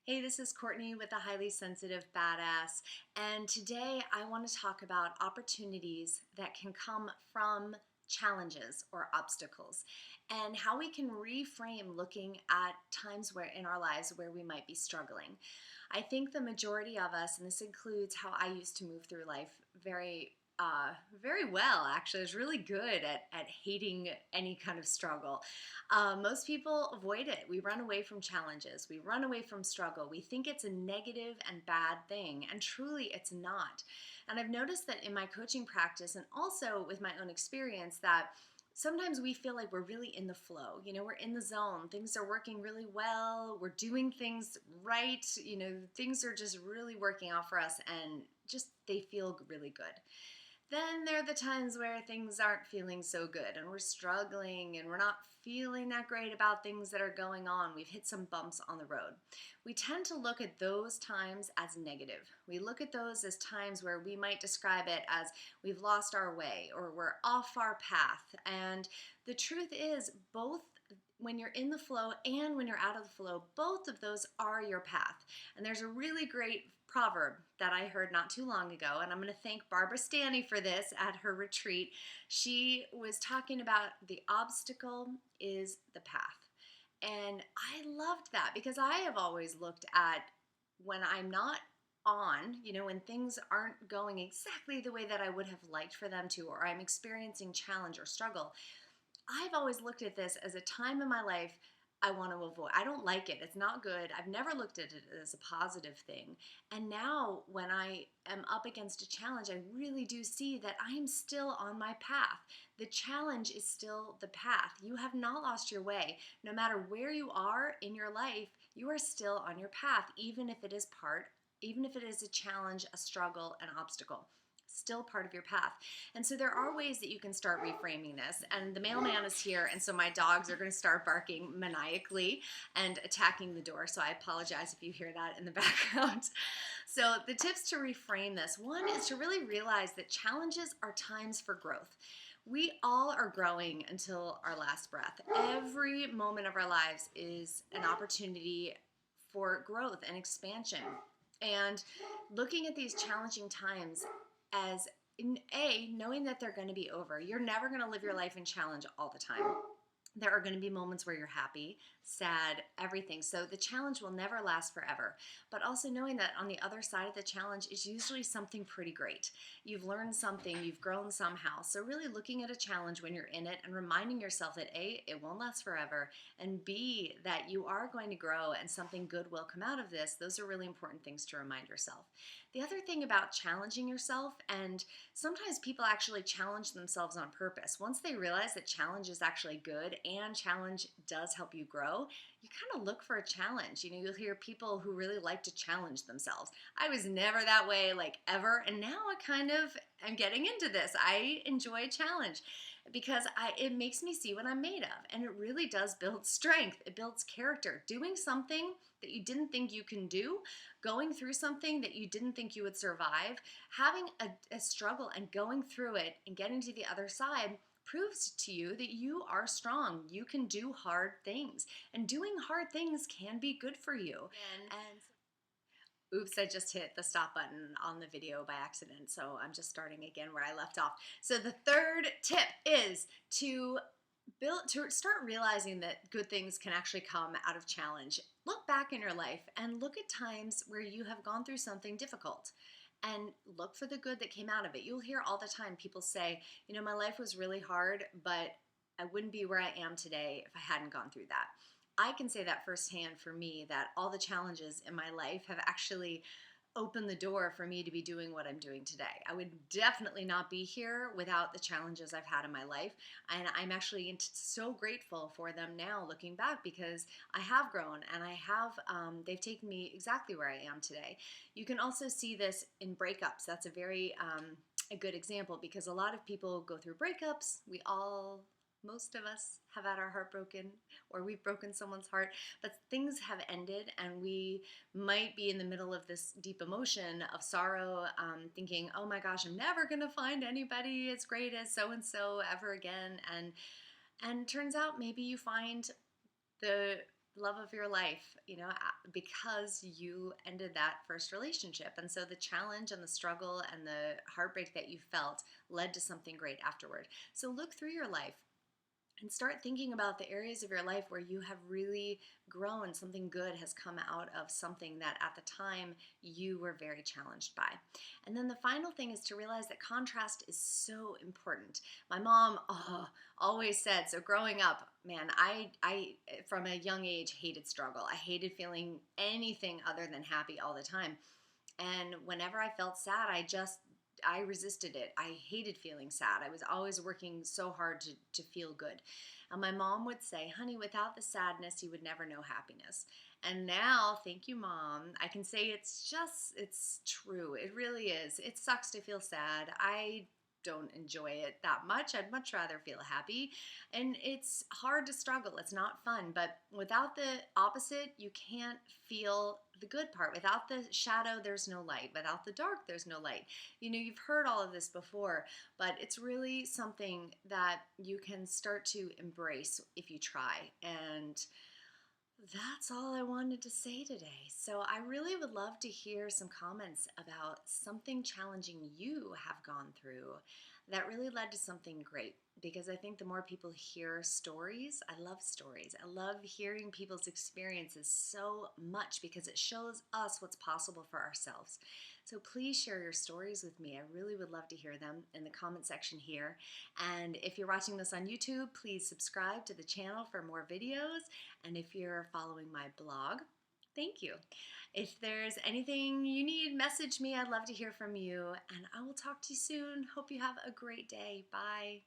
Hey, this is Courtney with the Highly Sensitive Badass, and today I want to talk about opportunities that can come from challenges or obstacles and how we can reframe looking at times where in our lives where we might be struggling. I think the majority of us, and this includes how I used to move through life very well, actually. I was really good at hating any kind of struggle. Most people avoid it. We run away from challenges. We run away from struggle. We think it's a negative and bad thing, and truly it's not. And I've noticed that in my coaching practice and also with my own experience that sometimes we feel like we're really in the flow. We're in the zone. Things are working really well. We're doing things right. Things are just really working out for us and just they feel really good. Then there are the times where things aren't feeling so good and we're struggling and we're not feeling that great about things that are going on. We've hit some bumps on the road. We tend to look at those times as negative. We look at those as times where we might describe it as we've lost our way or we're off our path. And the truth is, both when you're in the flow and when you're out of the flow, both of those are your path. And there's a really great proverb that I heard not too long ago, and I'm going to thank Barbara Stanny for this at her retreat. She was talking about the obstacle is the path. And I loved that because I have always looked at when I'm not on, when things aren't going exactly the way that I would have liked for them to, or I'm experiencing challenge or struggle, I've always looked at this as a time in my life I want to avoid. I don't like it. It's not good. I've never looked at it as a positive thing. And now when I am up against a challenge, I really do see that I'm still on my path. The challenge is still the path. You have not lost your way. No matter where you are in your life, you are still on your path, even if it is a challenge, a struggle, an obstacle. Still part of your path. And so there are ways that you can start reframing this. And the mailman is here, and so my dogs are going to start barking maniacally and attacking the door. So I apologize if you hear that in the background. So the tips to reframe this, one is to really realize that challenges are times for growth. We all are growing until our last breath. Every moment of our lives is an opportunity for growth and expansion. And looking at these challenging times as knowing that they're going to be over. You're never going to live your life in challenge all the time. There are going to be moments where you're happy, sad, everything. So the challenge will never last forever. But also knowing that on the other side of the challenge is usually something pretty great. You've learned something, you've grown somehow. So really looking at a challenge when you're in it and reminding yourself that A, it won't last forever, and B, that you are going to grow and something good will come out of this. Those are really important things to remind yourself. The other thing about challenging yourself, and sometimes people actually challenge themselves on purpose. Once they realize that challenge is actually good and challenge does help you grow, you kind of look for a challenge. You'll hear people who really like to challenge themselves. I was never that way, like ever, and now I kind of am getting into this. I enjoy a challenge because it makes me see what I'm made of, and it really does build strength. It builds character. Doing something that you didn't think you can do, going through something that you didn't think you would survive, having a struggle and going through it and getting to the other side proves to you that you are strong. You can do hard things, and doing hard things can be good for you. And oops, I just hit the stop button on the video by accident, so I'm just starting again where I left off. So the third tip is to start realizing that good things can actually come out of challenge. Look back in your life and look at times where you have gone through something difficult and look for the good that came out of it. You'll hear all the time people say, my life was really hard, but I wouldn't be where I am today if I hadn't gone through that. I can say that firsthand for me, that all the challenges in my life have actually opened the door for me to be doing what I'm doing today. I would definitely not be here without the challenges I've had in my life. And I'm actually so grateful for them now looking back, because I have grown and they've taken me exactly where I am today. You can also see this in breakups. That's a very a good example, because a lot of people go through breakups. Most of us have had our heart broken, or we've broken someone's heart, but things have ended and we might be in the middle of this deep emotion of sorrow, thinking, oh my gosh, I'm never going to find anybody as great as so-and-so ever again. And turns out maybe you find the love of your life, because you ended that first relationship. And so the challenge and the struggle and the heartbreak that you felt led to something great afterward. So look through your life and start thinking about the areas of your life where you have really grown. Something good has come out of something that at the time you were very challenged by. And then the final thing is to realize that contrast is so important. My mom always said, so growing up, man, I from a young age hated struggle. I hated feeling anything other than happy all the time. And whenever I felt sad, I resisted it. I hated feeling sad. I was always working so hard to feel good. And my mom would say, honey, without the sadness, you would never know happiness. And now, thank you, Mom, I can say it's true. It really is. It sucks to feel sad. I don't enjoy it that much. I'd much rather feel happy. And it's hard to struggle. It's not fun. But without the opposite, you can't feel the good part. Without the shadow, there's no light. Without the dark, there's no light. You've heard all of this before, but it's really something that you can start to embrace if you try. And that's all I wanted to say today. So I really would love to hear some comments about something challenging you have gone through that really led to something great. Because I think the more people hear stories, I love stories. I love hearing people's experiences so much because it shows us what's possible for ourselves. So please share your stories with me. I really would love to hear them in the comment section here. And if you're watching this on YouTube, please subscribe to the channel for more videos. And if you're following my blog, thank you. If there's anything you need, message me. I'd love to hear from you. And I will talk to you soon. Hope you have a great day. Bye.